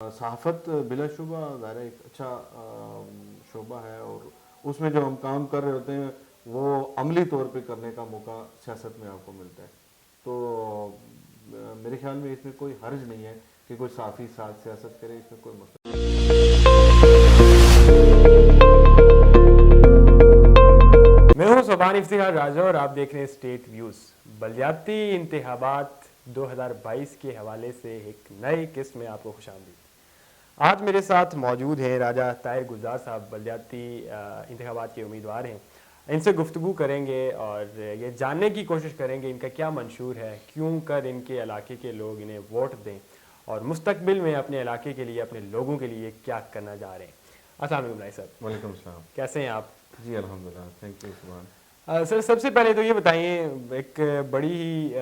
صحافت بلا شبہ ظاہر ہے ایک اچھا شعبہ ہے، اور اس میں جو ہم کام کر رہے ہوتے ہیں وہ عملی طور پہ کرنے کا موقع سیاست میں آپ کو ملتا ہے. تو میرے خیال میں اس میں کوئی حرج نہیں ہے کہ کوئی صحافی ساتھ سیاست کرے، اس میں کوئی مسئلہ. میں ہوں صبحان افتخار راجہ اور آپ دیکھ رہے ہیں اسٹیٹ ویوز. بلدیاتی انتخابات 2022 کے حوالے سے ایک نئے قسط میں آپ کو خوش آمدید. آج میرے ساتھ موجود ہیں راجہ طاہر گلزار صاحب، بلدیاتی انتخابات کے امیدوار ہیں. ان سے گفتگو کریں گے اور یہ جاننے کی کوشش کریں گے ان کا کیا منشور ہے، کیوں کر ان کے علاقے کے لوگ انہیں ووٹ دیں، اور مستقبل میں اپنے علاقے کے لیے، اپنے لوگوں کے لیے کیا کرنا جا رہے ہیں. السلام علیکم بھائی صاحب. وعلیکم السلام. کیسے ہیں آپ؟ جی الحمدللہ، تھینک یو سبحان. سر سب سے پہلے تو یہ بتائیے، ایک بڑی ہی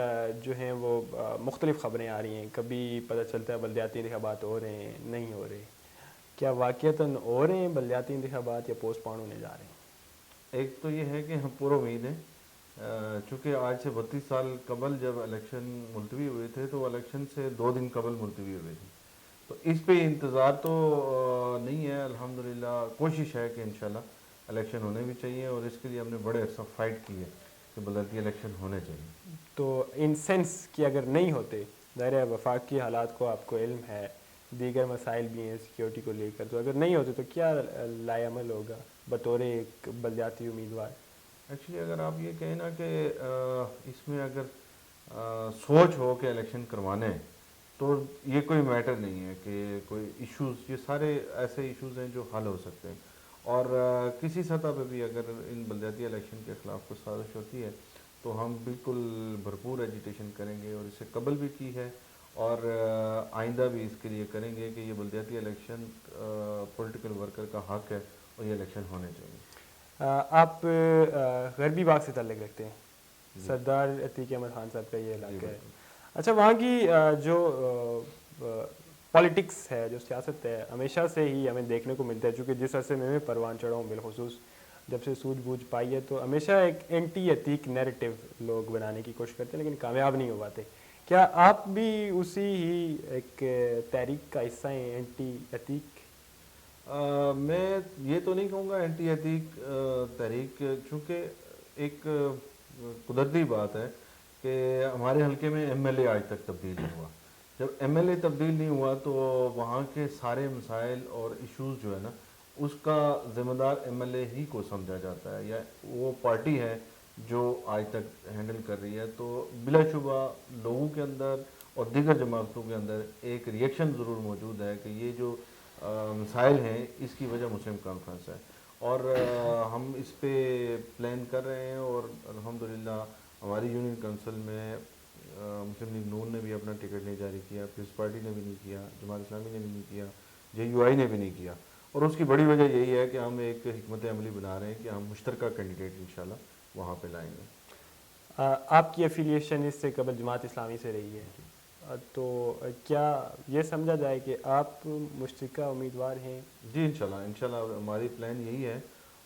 جو ہیں وہ مختلف خبریں آ رہی ہیں. کبھی پتہ چلتا ہے بلدیاتی انتخابات ہو رہے ہیں، نہیں ہو رہے. کیا واقعتاً ہو رہے ہیں بلدیاتی انتخابات یا پوسٹ پون ہونے جا رہے ہیں؟ ایک تو یہ ہے کہ ہم پورا امید ہیں، چونکہ آج سے 32 سال قبل جب الیکشن ملتوی ہوئے تھے تو الیکشن سے 2 دن قبل ملتوی ہوئے تھے، تو اس پہ انتظار تو نہیں ہے. الحمدللہ کوشش ہے کہ انشاءاللہ الیکشن ہونے بھی چاہیے، اور اس کے لیے ہم نے بڑے عرصہ فائٹ کی ہے کہ بلدیاتی الیکشن ہونے چاہیے. تو ان سینس کہ اگر نہیں ہوتے، ظاہر ہے وفاق کی حالات کو آپ کو علم ہے، دیگر مسائل بھی ہیں سیکیورٹی کو لے کر، تو اگر نہیں ہوتے تو کیا لائے عمل ہوگا بطور ایک بلدیاتی امیدوار؟ ایکچولی اگر آپ یہ کہیں نا کہ اس میں اگر سوچ ہو کہ الیکشن کروانے ہیں تو یہ کوئی میٹر نہیں ہے کہ کوئی ایشوز، یہ سارے ایسے ایشوز ہیں جو حل ہو سکتے ہیں. اور کسی سطح پہ بھی اگر ان بلدیاتی الیکشن کے خلاف کوئی سازش ہوتی ہے تو ہم بالکل بھرپور ایجیٹیشن کریں گے، اور اس سے قبل بھی کی ہے اور آئندہ بھی اس کے لیے کریں گے کہ یہ بلدیاتی الیکشن پولیٹیکل ورکر کا حق ہے اور یہ الیکشن ہونے چاہیے. آپ غربی باغ سے تعلق رکھتے ہیں، جی سردار عتیق احمد خان صاحب کا یہ جی علاقہ ہے. بالکل. اچھا، وہاں کی جو پالیٹکس ہے، جو سیاست ہے، ہمیشہ سے ہی ہمیں دیکھنے کو ملتا ہے. چونکہ جس عرصے میں پروان چڑھا ہوں بالخصوص جب سے سوجھ بوجھ پائی ہے، تو ہمیشہ ایک اینٹی عتیق نیریٹو لوگ بنانے کی کوشش کرتے ہیں لیکن کامیاب نہیں ہو پاتے. کیا آپ بھی اسی ہی ایک تحریک کا حصہ ہیں، اینٹی عتیق؟ میں یہ تو نہیں کہوں گا اینٹی عتیق تحریک، چونکہ ایک قدرتی بات ہے کہ ہمارے حلقے میں ایم ایل اے آج تک تبدیل نہیں ہوا. جب ایم ایل اے تبدیل نہیں ہوا تو وہاں کے سارے مسائل اور ایشوز جو ہے نا اس کا ذمہ دار ایم ایل اے ہی کو سمجھا جاتا ہے، یا وہ پارٹی ہے جو آج تک ہینڈل کر رہی ہے. تو بلا شبہ لوگوں کے اندر اور دیگر جماعتوں کے اندر ایک ریئیکشن ضرور موجود ہے کہ یہ جو مسائل ہیں اس کی وجہ مسلم کانفرنس ہے، اور ہم اس پہ پلان کر رہے ہیں. اور الحمدللہ ہماری یونین کونسل میں مسلم لیگ نون نے بھی اپنا ٹکٹ نہیں جاری کیا، پیپلز پارٹی نے بھی نہیں کیا، جماعت اسلامی نے بھی نہیں کیا، جے یو آئی نے بھی نہیں کیا. اور اس کی بڑی وجہ یہی ہے کہ ہم ایک حکمت عملی بنا رہے ہیں کہ ہم مشترکہ کینڈیڈیٹ انشاءاللہ وہاں پہ لائیں گے. آپ کی افیلیشن اس سے قبل جماعت اسلامی سے رہی ہے، تو کیا یہ سمجھا جائے کہ آپ مشترکہ امیدوار ہیں؟ جی انشاءاللہ ہماری پلان یہی ہے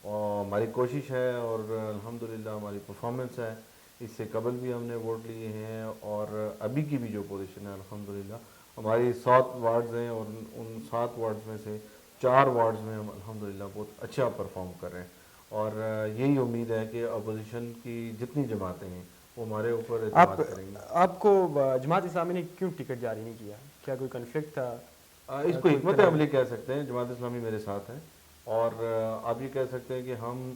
اور ہماری کوشش ہے، اور الحمدللہ ہماری پرفارمنس ہے. اس سے قبل بھی ہم نے ووٹ لیے ہیں، اور ابھی کی بھی جو پوزیشن ہے الحمدللہ ہماری 7 وارڈز ہیں، اور ان 7 وارڈز میں سے 4 وارڈز میں ہم الحمدللہ بہت اچھا پرفارم کر رہے ہیں. اور یہی امید ہے کہ اپوزیشن کی جتنی جماعتیں ہیں وہ ہمارے اوپر اعتماد کریں گی. آپ کو جماعت اسلامی نے کیوں ٹکٹ جاری نہیں کیا؟ کیا کوئی کنفلکٹ تھا؟ اس کو کوئی حکمت عملی کہہ سکتے ہیں. جماعت اسلامی میرے ساتھ ہے، اور آپ یہ کہہ سکتے ہیں کہ ہم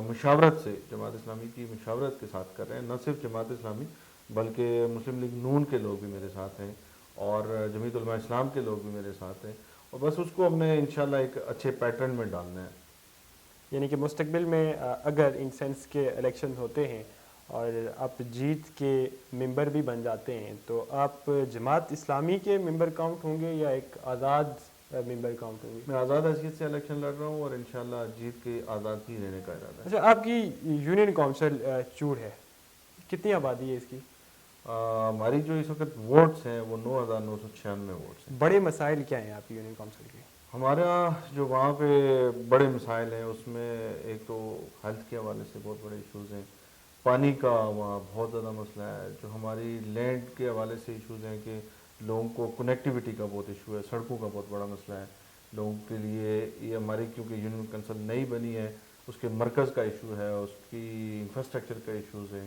مشاورت سے، جماعت اسلامی کی مشاورت کے ساتھ کر رہے ہیں. نہ صرف جماعت اسلامی بلکہ مسلم لیگ نون کے لوگ بھی میرے ساتھ ہیں، اور جمعیت علماء اسلام کے لوگ بھی میرے ساتھ ہیں، اور بس اس کو ہم نے انشاءاللہ ایک اچھے پیٹرن میں ڈالنا ہے. یعنی کہ مستقبل میں اگر ان سینس کے الیکشن ہوتے ہیں اور آپ جیت کے ممبر بھی بن جاتے ہیں تو آپ جماعت اسلامی کے ممبر کاؤنٹ ہوں گے یا ایک آزاد ممبر کاؤنٹ ہوں گے؟ میں آزاد حیثیت سے الیکشن لڑ رہا ہوں، اور انشاءاللہ جیت کے آزاد ہی رہنے کا ارادہ ہے. اچھا، آپ کی یونین کونسل چوڑ ہے، کتنی آبادی ہے اس کی؟ ہماری جو اس وقت ووٹس ہیں وہ 9,996 ووٹس ہیں. بڑے مسائل کیا ہیں آپ کی یونین کونسل کے؟ ہمارا جو وہاں پہ بڑے مسائل ہیں اس میں ایک تو ہیلتھ کے حوالے سے بہت بڑے ایشوز ہیں، پانی کا وہاں بہت زیادہ مسئلہ ہے. جو ہماری لینڈ کے حوالے سے ایشوز ہیں کہ لوگوں کو کنیکٹیوٹی کا بہت ایشو ہے, سڑکوں کا بہت بڑا مسئلہ ہے لوگوں کے لیے. یہ ہماری کیونکہ یونین کونسل نئی بنی ہے, اس کے مرکز کا ایشو ہے, اس کی انفراسٹرکچر کا ایشوز ہیں,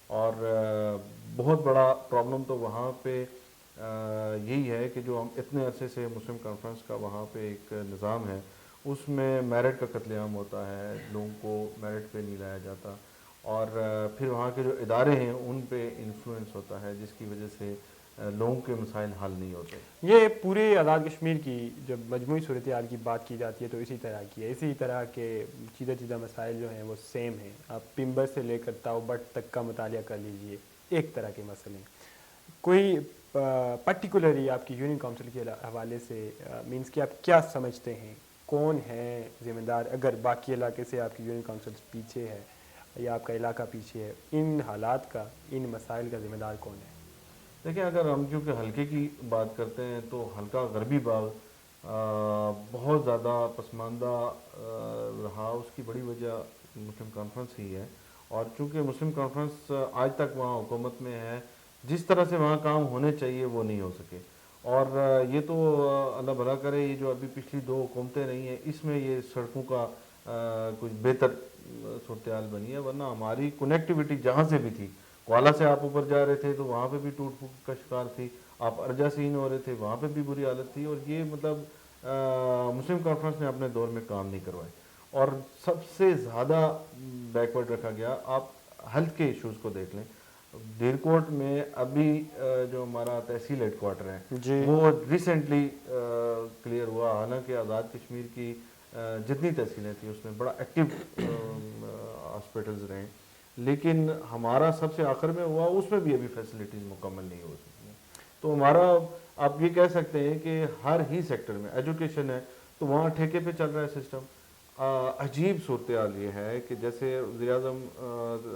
اور بہت بڑا پرابلم تو وہاں پہ یہی ہے کہ جو ہم اتنے عرصے سے مسلم کانفرنس کا وہاں پہ ایک نظام ہے, اس میں میرٹ کا قتل عام ہوتا ہے, لوگوں کو میرٹ پہ نہیں لایا جاتا, اور پھر وہاں کے جو ادارے ہیں ان پہ انفلوئنس ہوتا ہے, جس کی وجہ سے لوگوں کے مسائل حل نہیں ہوتے. یہ پورے آزاد کشمیر کی جب مجموعی صورتحال کی بات کی جاتی ہے تو اسی طرح کی ہے, اسی طرح کے چیدہ مسائل جو ہیں وہ سیم ہیں. آپ پمبر سے لے کر تاؤ بٹ تک کا مطالعہ کر لیجئے, ایک طرح کے مسئلے ہیں. کوئی پرٹیکولرلی آپ کی یونین کونسل کے حوالے سے مینس کہ آپ کیا سمجھتے ہیں کون ہے ذمہ دار, اگر باقی علاقے سے آپ کی یونین کونسل پیچھے ہے یا آپ کا علاقہ پیچھے ہے, ان حالات کا, ان مسائل کا ذمہ دار کون ہے؟ دیکھیں, اگر ہم چونکہ حلقے کی بات کرتے ہیں تو حلقہ غربی باغ بہت زیادہ پسماندہ رہا. اس کی بڑی وجہ مسلم کانفرنس ہی ہے, اور چونکہ مسلم کانفرنس آج تک وہاں حکومت میں ہے, جس طرح سے وہاں کام ہونے چاہیے وہ نہیں ہو سکے. اور یہ تو اللہ بھلا کرے, یہ جو ابھی پچھلی 2 حکومتیں رہی ہیں اس میں یہ سڑکوں کا کچھ بہتر صورتحال بنی ہے, ورنہ ہماری کنیکٹیوٹی جہاں سے بھی تھی, کوالا سے آپ اوپر جا رہے تھے تو وہاں پہ بھی ٹوٹ پھوٹ کا شکار تھی, آپ ارجا سین ہو رہے تھے وہاں پہ بھی بری حالت تھی, اور یہ مطلب مسلم کانفرنس نے اپنے دور میں کام نہیں کروائے. اور سب سے زیادہ بیکورڈ رکھا گیا, آپ ہیلتھ کے ایشوز کو دیکھ لیں. دیر کوٹ میں ابھی جو ہمارا تحصیل ہیڈ کوارٹر ہے جی, وہ ریسنٹلی کلیئر ہوا, حالانکہ آزاد کشمیر کی جتنی تحصیلیں تھیں اس میں بڑا ایکٹیو ہاسپٹلز رہے, لیکن ہمارا سب سے آخر میں ہوا, اس میں بھی ابھی فیسلٹیز مکمل نہیں ہو سکی ہیں. تو ہمارا آپ یہ کہہ سکتے ہیں کہ ہر ہی سیکٹر میں, ایجوکیشن ہے تو وہاں ٹھیکے پہ چل رہا ہے سسٹم. عجیب صورتحال یہ ہے کہ جیسے وزیر اعظم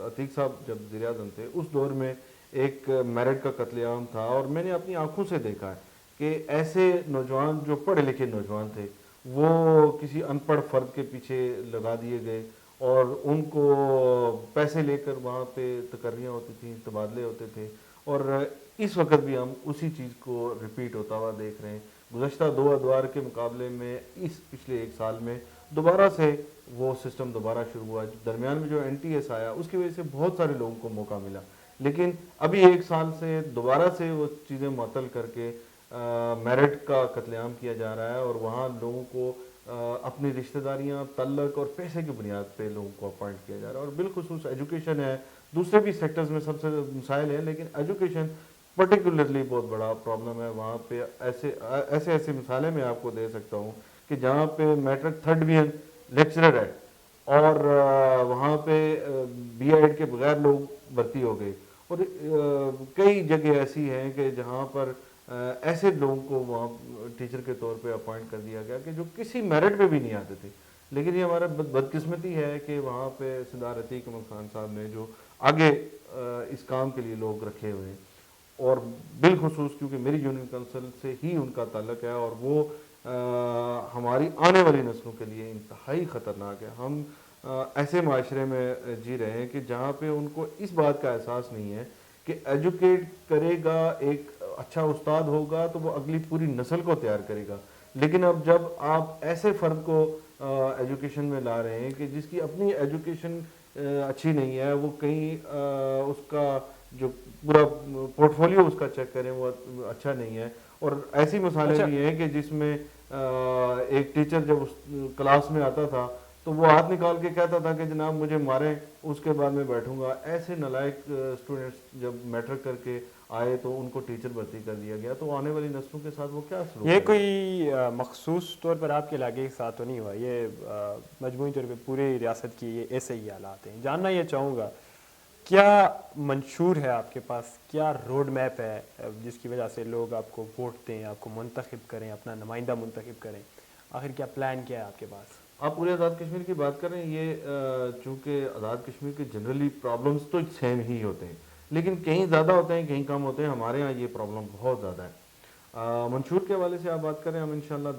عتیق صاحب جب وزیر اعظم تھے اس دور میں ایک میرٹ کا قتل عام تھا, اور میں نے اپنی آنکھوں سے دیکھا ہے کہ ایسے نوجوان جو پڑھے لکھے نوجوان تھے وہ کسی ان پڑھ فرد کے پیچھے لگا دیے گئے, اور ان کو پیسے لے کر وہاں پہ تقرریاں ہوتی تھیں, تبادلے ہوتے تھے, اور اس وقت بھی ہم اسی چیز کو ریپیٹ ہوتا ہوا دیکھ رہے ہیں. گزشتہ 2 ادوار کے مقابلے میں اس پچھلے 1 سال میں دوبارہ سے وہ سسٹم دوبارہ شروع ہوا. درمیان میں جو NTS آیا اس کی وجہ سے بہت سارے لوگوں کو موقع ملا, لیکن ابھی 1 سال سے دوبارہ سے وہ چیزیں معطل کر کے میرٹ کا قتل عام کیا جا رہا ہے, اور وہاں لوگوں کو اپنی رشتہ داریاں, تعلق اور پیسے کی بنیاد پہ لوگوں کو اپوائنٹ کیا جا رہا ہے. اور بالخصوص ایجوکیشن ہے, دوسرے بھی سیکٹرز میں سب سے مسائل ہیں, لیکن ایجوکیشن پرٹیکولرلی بہت بڑا پرابلم ہے. وہاں پہ ایسے مثالیں میں آپ کو دے سکتا ہوں کہ جہاں پہ میٹرک 3rd ڈویژن لیکچرر ہے اور وہاں پہ BEd کے بغیر لوگ بھرتی ہو گئے, اور کئی جگہ ایسی ہیں کہ جہاں پر ایسے لوگوں کو وہاں ٹیچر کے طور پہ اپوائنٹ کر دیا گیا کہ جو کسی میرٹ پہ بھی نہیں آتے تھے. لیکن یہ ہمارا بدقسمتی ہے کہ وہاں پہ سردار عتیق احمد خان صاحب نے جو آگے اس کام کے لیے لوگ رکھے ہوئے ہیں, اور بالخصوص کیونکہ میری یونین کونسل سے ہی ان کا تعلق ہے, اور وہ ہماری آنے والی نسلوں کے لیے انتہائی خطرناک ہے. ہم ایسے معاشرے میں جی رہے ہیں کہ جہاں پہ ان کو اس بات کا احساس نہیں ہے کہ ایجوکیٹ کرے گا, ایک اچھا استاد ہوگا تو وہ اگلی پوری نسل کو تیار کرے گا. لیکن اب جب آپ ایسے فرد کو ایجوکیشن میں لا رہے ہیں کہ جس کی اپنی ایجوکیشن اچھی نہیں ہے, وہ کہیں اس کا جو پورا پورٹ فولیو اس کا چیک کریں وہ اچھا نہیں ہے, اور ایسی مثالیں بھی ہیں کہ جس میں ایک ٹیچر جب اس کلاس میں آتا تھا تو وہ ہاتھ نکال کے کہتا تھا کہ جناب مجھے ماریں اس کے بعد میں بیٹھوں گا. ایسے نالائق اسٹوڈنٹس جب میٹرک کر کے آئے تو ان کو ٹیچر بھرتی کر دیا گیا, تو آنے والی نسلوں کے ساتھ وہ کیا سلوک یہ کرے گا؟ کوئی مخصوص طور پر آپ کے علاقے کے ساتھ تو نہیں ہوا, یہ مجموعی طور پہ پوری ریاست کی یہ ایسے ہی حالات ہیں. جاننا یہ چاہوں گا کیا منشور ہے آپ کے پاس, کیا روڈ میپ ہے جس کی وجہ سے لوگ آپ کو ووٹ دیں, آپ کو منتخب کریں, اپنا نمائندہ منتخب کریں, آخر کیا پلان کیا ہے آپ کے پاس؟ آپ پورے آزاد کشمیر کی بات کریں, یہ چونکہ آزاد کشمیر کے جنرلی پرابلمس تو سیم ہی ہوتے ہیں, لیکن کہیں زیادہ ہوتے ہیں کہیں کم ہوتے ہیں. ہمارے ہاں یہ پرابلم بہت زیادہ ہے. منشور کے حوالے سے آپ بات کریں, ہم انشاءاللہ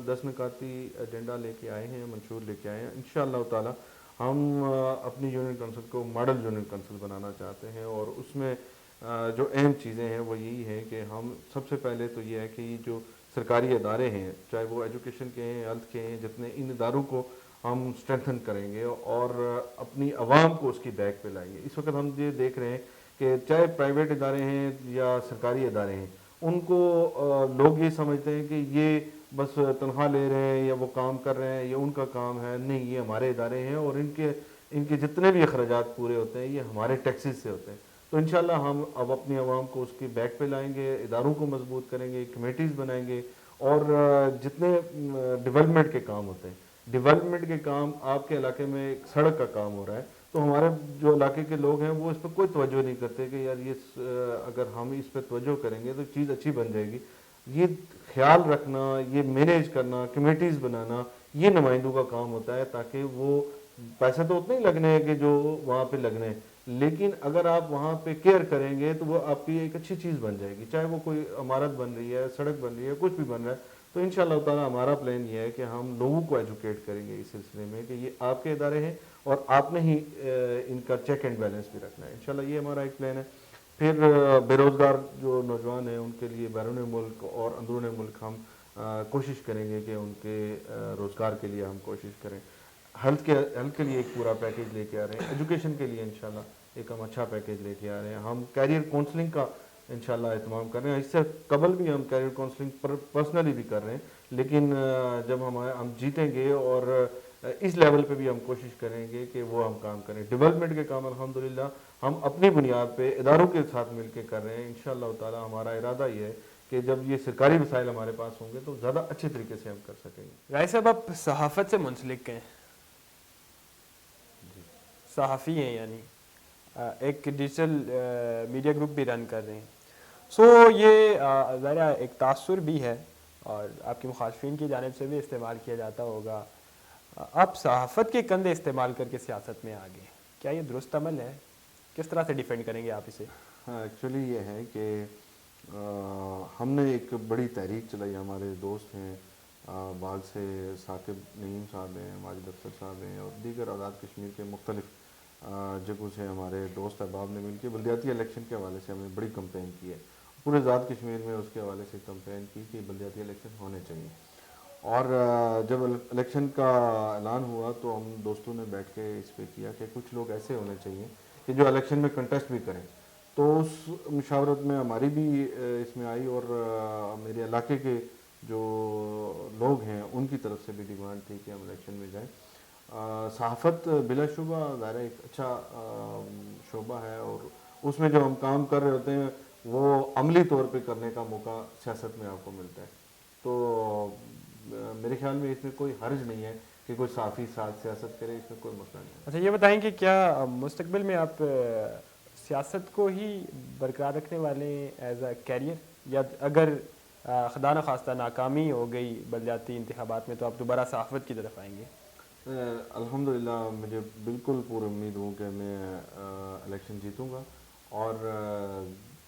10 نکاتی ایجنڈا لے کے آئے ہیں, منشور لے کے آئے ہیں. انشاءاللہ تعالی ہم اپنی یونین کونسل کو ماڈل یونین کونسل بنانا چاہتے ہیں, اور اس میں جو اہم چیزیں ہیں وہ یہی ہیں کہ ہم سب سے پہلے تو یہ ہے کہ یہ جو سرکاری ادارے ہیں چاہے وہ ایجوکیشن کے ہیں ہیلتھ کے ہیں جتنے ان اداروں کو ہم اسٹرینتھن کریں گے اور اپنی عوام کو اس کی بیک پہ لائیں گے. اس وقت ہم یہ دیکھ رہے ہیں کہ چاہے پرائیویٹ ادارے ہیں یا سرکاری ادارے ہیں ان کو لوگ یہ سمجھتے ہیں کہ یہ بس تنخواہ لے رہے ہیں یا وہ کام کر رہے ہیں یہ ان کا کام ہے. نہیں, یہ ہمارے ادارے ہیں اور ان کے جتنے بھی اخراجات پورے ہوتے ہیں یہ ہمارے ٹیکسز سے ہوتے ہیں. تو انشاءاللہ ہم اب اپنی عوام کو اس کی بیک پہ لائیں گے, اداروں کو مضبوط کریں گے, کمیٹیز بنائیں گے اور جتنے ڈیولپمنٹ کے کام ہوتے ہیں, ڈیولپمنٹ کے کام آپ کے علاقے میں ایک سڑک کا کام ہو رہا ہے تو ہمارے جو علاقے کے لوگ ہیں وہ اس پہ کوئی توجہ نہیں کرتے کہ یار یہ اگر ہم اس پہ توجہ کریں گے تو چیز اچھی بن جائے گی. یہ خیال رکھنا, یہ مینیج کرنا, کمیٹیز بنانا یہ نمائندوں کا کام ہوتا ہے تاکہ وہ پیسے تو اتنے ہی لگنے ہیں کہ جو وہاں پہ لگنے ہیں لیکن اگر آپ وہاں پہ کیئر کریں گے تو وہ آپ کی ایک اچھی چیز بن جائے گی. چاہے وہ کوئی عمارت بن رہی ہے, سڑک بن رہی ہے, کچھ بھی بن رہا ہے تو انشاءاللہ تعالی ہمارا پلان یہ ہے کہ ہم لوگوں کو ایجوکیٹ کریں گے اس سلسلے میں کہ یہ آپ کے ادارے ہیں اور آپ نے ہی ان کا چیک اینڈ بیلنس بھی رکھنا ہے. انشاءاللہ یہ ہمارا ایک پلان ہے. پھر بے روزگار جو نوجوان ہیں ان کے لیے بیرون ملک اور اندرون ملک ہم کوشش کریں گے کہ ان کے روزگار کے لیے ہم کوشش کریں. ہیلتھ کے لیے ایک پورا پیکیج لے کے آ رہے ہیں. ایجوکیشن کے لیے انشاءاللہ ایک ہم اچھا پیکیج لے کے آ رہے ہیں. ہم کیریئر کاؤنسلنگ کا انشاءاللہ اہتمام کر رہے ہیں. اس سے قبل بھی ہم کیریئر کاؤنسلنگ پرسنلی بھی کر رہے ہیں لیکن جب ہم جیتیں گے اور اس لیول پہ بھی ہم کوشش کریں گے کہ وہ ہم کام کریں. ڈیولپمنٹ کے کام الحمدللہ ہم اپنی بنیاد پہ اداروں کے ساتھ مل کے کر رہے ہیں. انشاءاللہ تعالی ہمارا ارادہ یہ ہے کہ جب یہ سرکاری وسائل ہمارے پاس ہوں گے تو زیادہ اچھے طریقے سے ہم کر سکیں گے. رائے صاحب آپ صحافت سے منسلک ہیں, صحافی ہیں یعنی ایک ڈیجیٹل میڈیا گروپ بھی رن کر رہے ہیں. سو یہ ذرا ایک تاثر بھی ہے اور آپ کے مخالفین کی جانب سے بھی استعمال کیا جاتا ہوگا. آپ صحافت کے کندھے استعمال کر کے سیاست میں آگے, کیا یہ درست عمل ہے؟ کس طرح سے ڈیفینڈ کریں گے آپ اسے؟ ہاں, ایکچولی یہ ہے کہ ہم نے ایک بڑی تحریک چلائی. ہمارے دوست ہیں بعض سے ثاقب نعیم صاحب ہیں, ماجد افسر صاحب ہیں اور دیگر آزاد کشمیر کے مختلف جگہوں سے ہمارے دوست احباب نے مل کے بلدیاتی الیکشن کے حوالے سے ہم نے بڑی کمپین کی ہے. پورے آزاد کشمیر میں اس کے حوالے سے کمپین کی کہ بلدیاتی الیکشن ہونے چاہیے. اور جب الیکشن کا اعلان ہوا تو ہم دوستوں نے بیٹھ کے اس پہ کیا کہ کچھ لوگ ایسے ہونے چاہیے کہ جو الیکشن میں کنٹیسٹ بھی کریں. تو اس مشاورت میں ہماری بھی اس میں آئی اور میرے علاقے کے جو لوگ ہیں ان کی طرف سے بھی ڈیمانڈ تھی کہ ہم الیکشن میں جائیں. صحافت بلا شبہ ظاہر ایک اچھا شعبہ ہے اور اس میں جو ہم کام کر رہے ہوتے ہیں وہ عملی طور پہ کرنے کا موقع سیاست میں آپ کو ملتا ہے. تو میرے خیال میں اس میں کوئی حرج نہیں ہے کہ کوئی صحافی ساتھ سیاست کرے, اس میں کوئی مسئلہ نہیں ہے. اچھا یہ بتائیں کہ کیا مستقبل میں آپ سیاست کو ہی برقرار رکھنے والے ہیں ایز اے کیریئر, یا اگر خدا نخواستہ ناکامی ہو گئی بلدیاتی انتخابات میں تو آپ دوبارہ صحافت کی طرف آئیں گے؟ الحمدللہ مجھے بالکل پوری امید ہوں کہ میں الیکشن جیتوں گا. اور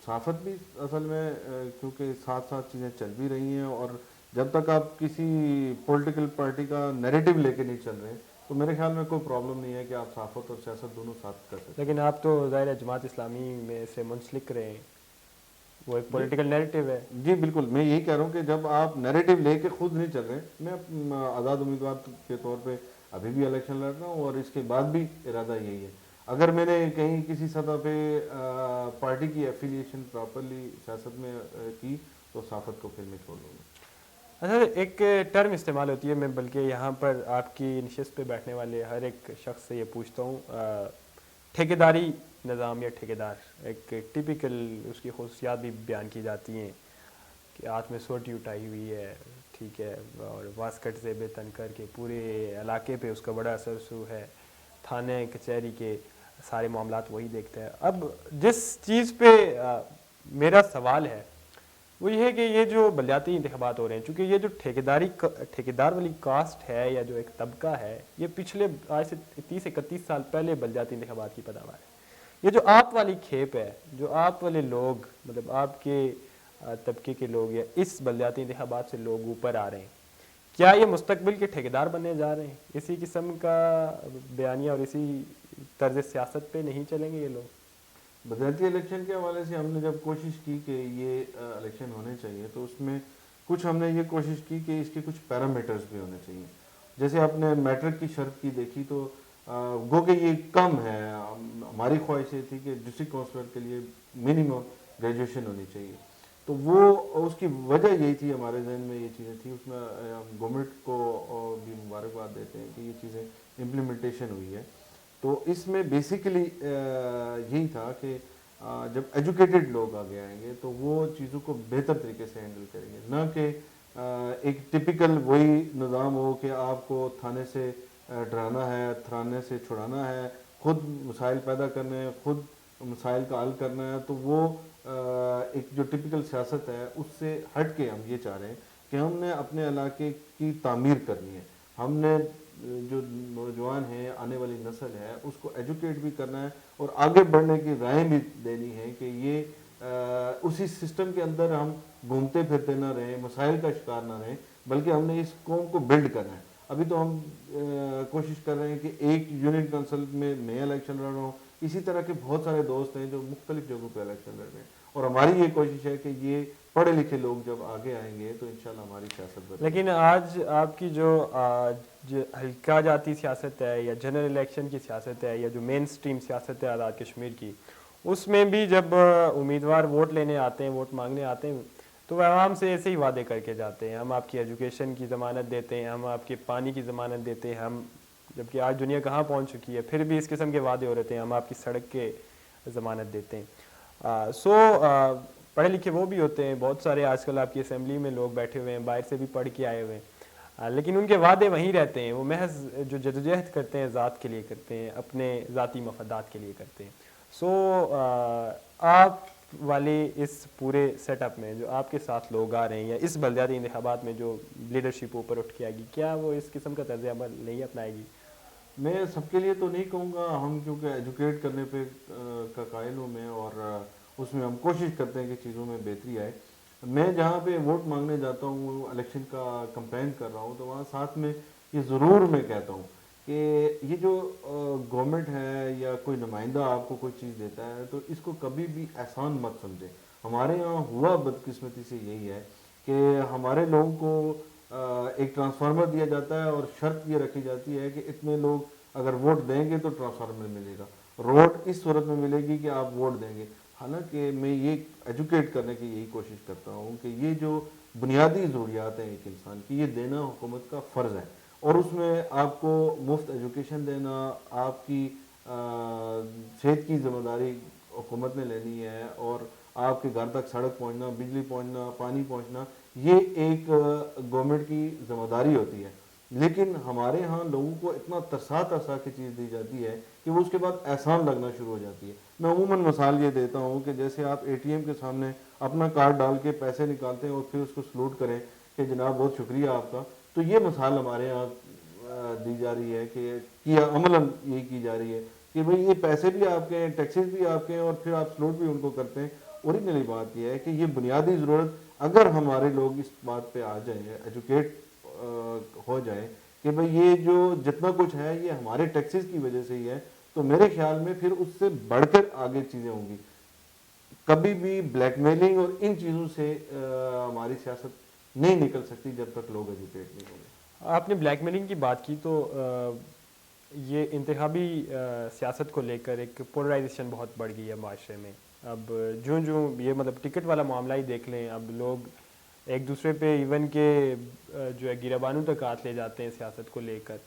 صحافت بھی اصل میں کیونکہ ساتھ ساتھ چیزیں چل بھی رہی ہیں اور جب تک آپ کسی پولیٹیکل پارٹی کا نیریٹو لے کے نہیں چل رہے تو میرے خیال میں کوئی پرابلم نہیں ہے کہ آپ صحافت اور سیاست دونوں ساتھ کر سکتے ہیں. لیکن آپ تو ظاہر جماعت اسلامی میں سے منسلک رہے ہیں, وہ ایک پولیٹیکل نیریٹو ہے. جی بالکل, میں یہی کہہ رہا ہوں کہ جب آپ نیریٹو لے کے خود نہیں چل رہے, میں آزاد امیدوار کے طور پہ ابھی بھی الیکشن لڑ رہا ہوں اور اس کے بعد بھی ارادہ یہی ہے. اگر میں نے کہیں کسی سطح پہ پارٹی کی ایفیلیشن پراپرلی سیاست میں کی تو صحافت کو پھر میں چھوڑ دوں گا. اچھا ایک ٹرم استعمال ہوتی ہے, میں بلکہ یہاں پر آپ کی نشست پہ بیٹھنے والے ہر ایک شخص سے یہ پوچھتا ہوں, ٹھیکیداری نظام یا ٹھیکیدار, ایک ٹپیکل اس کی خصوصیات بھی بیان کی جاتی ہیں کہ ہاتھ میں سوٹی اٹھائی ہوئی ہے, ٹھیک ہے, اور واسکٹ زیب تن کر کے پورے علاقے پہ اس کا بڑا اثر سو ہے, تھانے کچہری کے سارے معاملات وہی دیکھتا ہے. اب جس چیز پہ میرا سوال ہے وہ یہ ہے کہ یہ جو بلدیاتی انتخابات ہو رہے ہیں, چونکہ یہ جو ٹھیکیدار والی کاسٹ ہے یا جو ایک طبقہ ہے, یہ پچھلے آج سے 30-31 سال پہلے بلدیاتی انتخابات کی پیداوار ہے. یہ جو آپ والی کھیپ ہے, جو آپ والے لوگ, مطلب آپ کے طبقے کے لوگ یا اس بلدیاتی انتخابات سے لوگ اوپر آ رہے ہیں, کیا یہ مستقبل کے ٹھیکیدار بننے جا رہے ہیں؟ اسی قسم کا بیانیہ اور اسی طرز سیاست پہ نہیں چلیں گے یہ لوگ؟ بلدیاتی الیکشن کے حوالے سے ہم نے جب کوشش کی کہ یہ الیکشن ہونے چاہیے تو اس میں کچھ ہم نے یہ کوشش کی کہ اس کے کچھ پیرامیٹرز بھی ہونے چاہیے. جیسے آپ نے میٹرک کی شرط کی دیکھی تو گو کہ یہ کم ہے. ہماری خواہش یہ تھی کہ ڈسٹرکٹ کونسلر کے لیے منیمم گریجویشن ہونی چاہیے. تو وہ اس کی وجہ یہی تھی, ہمارے ذہن میں یہ چیزیں تھیں. اس میں ہم گورنمنٹ کو بھی مبارکباد دیتے ہیں کہ یہ چیزیں امپلیمنٹیشن ہوئی ہے. تو اس میں بیسیکلی یہی تھا کہ جب ایجوکیٹڈ لوگ آگے آئیں گے تو وہ چیزوں کو بہتر طریقے سے ہینڈل کریں گے, نہ کہ ایک ٹپیکل وہی نظام ہو کہ آپ کو تھانے سے ڈرانا ہے, تھانے سے چھڑانا ہے, خود مسائل پیدا کرنے ہیں, خود مسائل کا حل کرنا ہے. تو وہ ایک جو ٹپیکل سیاست ہے اس سے ہٹ کے ہم یہ چاہ رہے ہیں کہ ہم نے اپنے علاقے کی تعمیر کرنی ہے. ہم نے جو نوجوان ہیں, آنے والی نسل ہے, اس کو ایجوکیٹ بھی کرنا ہے اور آگے بڑھنے کی رائے بھی دینی ہے کہ یہ اسی سسٹم کے اندر ہم گھومتے پھرتے نہ رہیں, مسائل کا شکار نہ رہیں, بلکہ ہم نے اس قوم کو بلڈ کرنا ہے. ابھی تو ہم کوشش کر رہے ہیں کہ ایک یونین کونسل میں الیکشن لڑ رہا ہوں, اسی طرح کے بہت سارے دوست ہیں جو مختلف جگہوں پہ الیکشن لڑ رہے ہیں. اور ہماری یہ کوشش ہے کہ یہ پڑھے لکھے لوگ جب آگے آئیں گے تو انشاءاللہ ہماری سیاست بدلے. لیکن آج آپ کی جو حلقہ جاتی سیاست ہے یا جنرل الیکشن کی سیاست ہے یا جو مین سٹریم سیاست ہے آزاد کشمیر کی, اس میں بھی جب امیدوار ووٹ لینے آتے ہیں, ووٹ مانگنے آتے ہیں, تو وہ عوام سے ایسے ہی وعدے کر کے جاتے ہیں. ہم آپ کی ایجوکیشن کی ضمانت دیتے ہیں, ہم آپ کے پانی کی ضمانت دیتے ہیں, ہم جبکہ آج دنیا کہاں پہنچ چکی ہے, پھر بھی اس قسم کے وعدے ہو رہے ہیں. ہم آپ کی سڑک کے ضمانت دیتے ہیں. پڑھے لکھے وہ بھی ہوتے ہیں, بہت سارے آج کل آپ کی اسمبلی میں لوگ بیٹھے ہوئے ہیں, باہر سے بھی پڑھ کے آئے ہوئے ہیں, لیکن ان کے وعدے وہیں رہتے ہیں. وہ محض جو جدوجہد کرتے ہیں ذات کے لیے کرتے ہیں, اپنے ذاتی مفادات کے لیے کرتے ہیں. آپ والے اس پورے سیٹ اپ میں جو آپ کے ساتھ لوگ آ رہے ہیں یا اس بلدیاتی انتخابات میں جو لیڈرشپ اوپر اٹھ کے آئے گی, کیا وہ اس قسم کا طرز عمل نہیں اپنائے گی؟ میں سب کے لیے تو نہیں کہوں گا, ہم کیونکہ ایجوکیٹ کرنے پہ کا قائل ہوں میں, اور اس میں ہم کوشش کرتے ہیں کہ چیزوں میں بہتری آئے. میں جہاں پہ ووٹ مانگنے جاتا ہوں, الیکشن کا کمپین کر رہا ہوں, تو وہاں ساتھ میں یہ ضرور میں کہتا ہوں کہ یہ جو گورنمنٹ ہے یا کوئی نمائندہ آپ کو کوئی چیز دیتا ہے تو اس کو کبھی بھی احسان مت سمجھیں. ہمارے یہاں ہوا بدقسمتی سے یہی ہے کہ ہمارے لوگوں کو ایک ٹرانسفارمر دیا جاتا ہے اور شرط یہ رکھی جاتی ہے کہ اتنے لوگ اگر ووٹ دیں گے تو ٹرانسفارمر ملے گا, روڈ اس صورت میں ملے گی کہ آپ ووٹ دیں گے. حالانکہ میں یہ ایجوکیٹ کرنے کی یہی کوشش کرتا ہوں کہ یہ جو بنیادی ضروریات ہیں ایک انسان کی, یہ دینا حکومت کا فرض ہے. اور اس میں آپ کو مفت ایجوکیشن دینا, آپ کی صحت کی ذمہ داری حکومت نے لینی ہے, اور آپ کے گھر تک سڑک پہنچنا, بجلی پہنچنا, پانی پہنچنا, یہ ایک گورنمنٹ کی ذمہ داری ہوتی ہے. لیکن ہمارے ہاں لوگوں کو اتنا ترسا کے چیز دی جاتی ہے کہ وہ اس کے بعد احسان لگنا شروع ہو جاتی ہے. میں عموماً مثال یہ دیتا ہوں کہ جیسے آپ اے ٹی ایم کے سامنے اپنا کارڈ ڈال کے پیسے نکالتے ہیں اور پھر اس کو سلوٹ کریں کہ جناب بہت شکریہ آپ کا, تو یہ مثال ہمارے یہاں دی جا رہی ہے کہ کیا عملاً یہی کی جا رہی ہے کہ بھئی یہ پیسے بھی آپ کے ہیں, ٹیکسز بھی آپ کے ہیں, اور پھر آپ سلوٹ بھی ان کو کرتے ہیں. اوریجنلی بات یہ ہے کہ یہ بنیادی ضرورت اگر ہمارے لوگ اس بات پہ آ جائیں, ایجوکیٹ ہو جائیں کہ بھئی یہ جو جتنا کچھ ہے یہ ہمارے ٹیکسز کی وجہ سے ہی ہے, تو میرے خیال میں پھر اس سے بڑھ کر آگے چیزیں ہوں گی. کبھی بھی بلیک میلنگ اور ان چیزوں سے ہماری سیاست نہیں نکل سکتی جب تک لوگ ایجوکیٹ نہیں ہوں گے. آپ نے بلیک میلنگ کی بات کی تو یہ انتخابی سیاست کو لے کر ایک پولرائزیشن بہت بڑھ گئی ہے معاشرے میں. اب جو یہ مطلب ٹکٹ والا معاملہ ہی دیکھ لیں, اب لوگ ایک دوسرے پہ ایون کے جو ہے گیرہ بانو تک ہاتھ لے جاتے ہیں سیاست کو لے کر.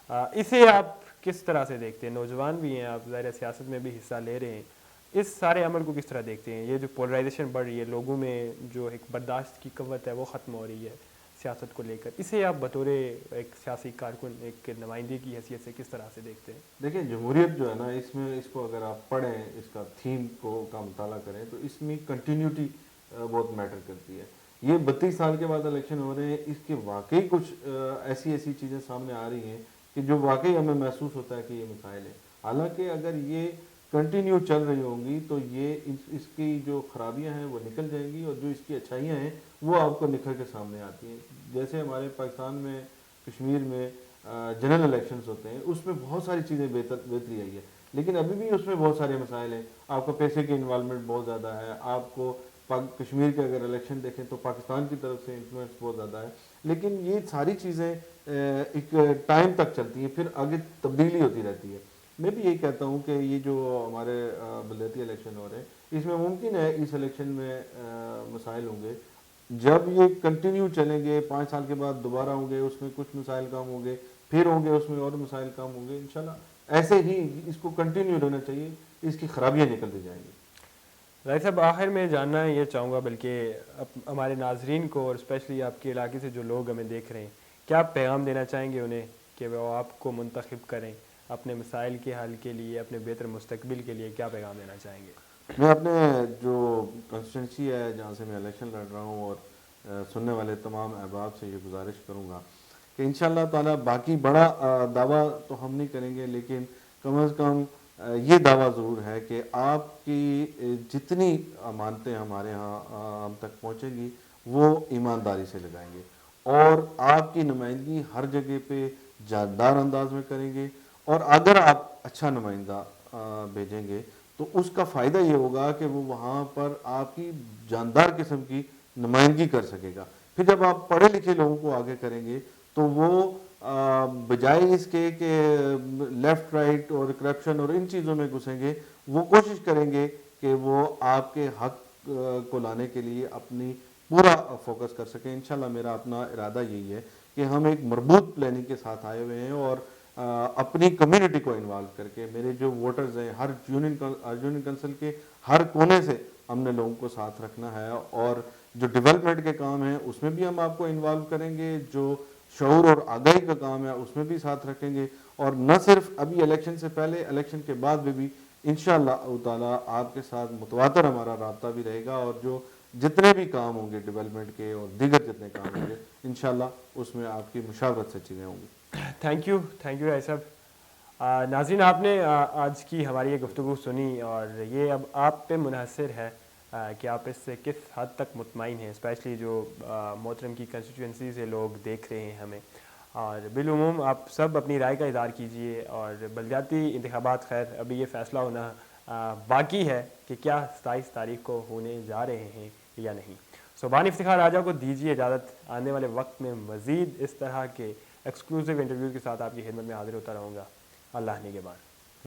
اسے آپ کس طرح سے دیکھتے ہیں؟ نوجوان بھی ہیں, آپ ظاہر سیاست میں بھی حصہ لے رہے ہیں, اس سارے عمل کو کس طرح دیکھتے ہیں؟ یہ جو پولرائزیشن بڑھ رہی ہے, لوگوں میں جو ایک برداشت کی قوت ہے وہ ختم ہو رہی ہے سیاست کو لے کر, اسے آپ بطور ایک سیاسی کارکن, ایک نمائندے کی حیثیت سے کس طرح سے دیکھتے ہیں؟ دیکھیں جمہوریت جو ہے نا, اس میں اس کو اگر آپ پڑھیں, اس کا تھیم کا مطالعہ کریں تو اس میں کنٹینیوٹی بہت میٹر کرتی ہے. یہ 32 سال کے بعد الیکشن ہو رہے ہیں, اس کے واقعی کچھ ایسی چیزیں سامنے آ رہی ہیں کہ جو واقعی ہمیں محسوس ہوتا ہے کہ یہ مسائل ہیں. حالانکہ اگر یہ کنٹینیو چل رہی ہوں گی تو یہ اس کی جو خرابیاں ہیں وہ نکل جائیں گی, اور جو اس کی اچھائیاں ہیں وہ آپ کو نکھر کے سامنے آتی ہیں. جیسے ہمارے پاکستان میں, کشمیر میں جنرل الیکشنز ہوتے ہیں, اس میں بہت ساری چیزیں بہتری آئی ہے. لیکن ابھی بھی اس میں بہت سارے مسائل ہیں. آپ کو پیسے کی انوالومنٹ بہت زیادہ ہے. آپ کو کشمیر کے اگر الیکشن دیکھیں تو پاکستان کی طرف سے انفلوئنس بہت زیادہ ہے. لیکن یہ ساری چیزیں ایک ٹائم تک چلتی ہیں, پھر آگے تبدیلی ہوتی رہتی ہے. میں بھی یہی کہتا ہوں کہ یہ جو ہمارے بلدیاتی الیکشن ہو رہے ہیں اس میں ممکن ہے اس الیکشن میں مسائل ہوں گے. جب یہ کنٹینیو چلیں گے 5 سال کے بعد دوبارہ ہوں گے, اس میں کچھ مسائل کم ہوں گے, پھر ہوں گے اس میں اور مسائل کم ہوں گے. انشاءاللہ ایسے ہی اس کو کنٹینیو رہنا چاہیے, اس کی خرابیاں نکلتی جائیں گی. رائی صاحب آخر میں جاننا یہ چاہوں گا, بلکہ ہمارے ناظرین کو اور اسپیشلی آپ کے علاقے سے جو لوگ ہمیں دیکھ رہے ہیں, کیا پیغام دینا چاہیں گے انہیں کہ وہ آپ کو منتخب کریں اپنے مسائل کے حل کے لیے, اپنے بہتر مستقبل کے لیے, کیا پیغام دینا چاہیں گے؟ میں اپنے جو کنسٹیٹوئنسی ہے جہاں سے میں الیکشن لڑ رہا ہوں اور سننے والے تمام احباب سے یہ گزارش کروں گا کہ انشاءاللہ تعالی باقی بڑا دعویٰ تو ہم نہیں کریں گے, لیکن کم از کم یہ دعویٰ ضرور ہے کہ آپ کی جتنی امانتیں ہمارے ہاں ہم تک پہنچیں گی وہ ایمانداری سے لگائیں گے, اور آپ کی نمائندگی ہر جگہ پہ جاندار انداز میں کریں گے. اور اگر آپ اچھا نمائندہ بھیجیں گے تو اس کا فائدہ یہ ہوگا کہ وہ وہاں پر آپ کی جاندار قسم کی نمائندگی کر سکے گا. پھر جب آپ پڑھے لکھے لوگوں کو آگے کریں گے تو وہ بجائے اس کے کہ لیفٹ رائٹ اور کرپشن اور ان چیزوں میں گھسیں گے, وہ کوشش کریں گے کہ وہ آپ کے حق کو لانے کے لیے اپنی پورا فوکس کر سکیں. انشاءاللہ میرا اپنا ارادہ یہی ہے کہ ہم ایک مربوط پلاننگ کے ساتھ آئے ہوئے ہیں, اور اپنی کمیونٹی کو انوالو کر کے, میرے جو ووٹرز ہیں ہر یونین کنسل کے ہر کونے سے ہم نے لوگوں کو ساتھ رکھنا ہے, اور جو ڈیولپمنٹ کے کام ہیں اس میں بھی ہم آپ کو انوالو کریں گے, جو شعور اور آگاہی کا کام ہے اس میں بھی ساتھ رکھیں گے, اور نہ صرف ابھی الیکشن سے پہلے, الیکشن کے بعد بھی انشاءاللہ تعالیٰ آپ کے ساتھ متواتر ہمارا رابطہ بھی رہے گا, اور جو جتنے بھی کام ہوں گے ڈیولپمنٹ کے اور دیگر جتنے کام ہوں گے انشاءاللہ اس میں آپ کی مشاورت سے چیزیں ہوں گی. تھینک یو رائی صاحب. ناظرین آپ نے آج کی ہماری یہ گفتگو سنی, اور یہ اب آپ پہ منحصر ہے کہ آپ اس سے کس حد تک مطمئن ہیں, اسپیشلی جو محترم کی کنسٹیٹوئنسی سے لوگ دیکھ رہے ہیں ہمیں. اور بالعموم آپ سب اپنی رائے کا اظہار کیجیے, اور بلدیاتی انتخابات خیر ابھی یہ فیصلہ ہونا باقی ہے کہ کیا 27 تاریخ کو ہونے جا رہے ہیں یا نہیں. صوبان افتخار راجہ کو دیجیے اجازت, آنے والے وقت میں مزید اس طرح کے ایکسکلوسیو انٹرویو کے ساتھ آپ کی خدمت میں حاضر ہوتا رہوں گا. اللہ نگہبان.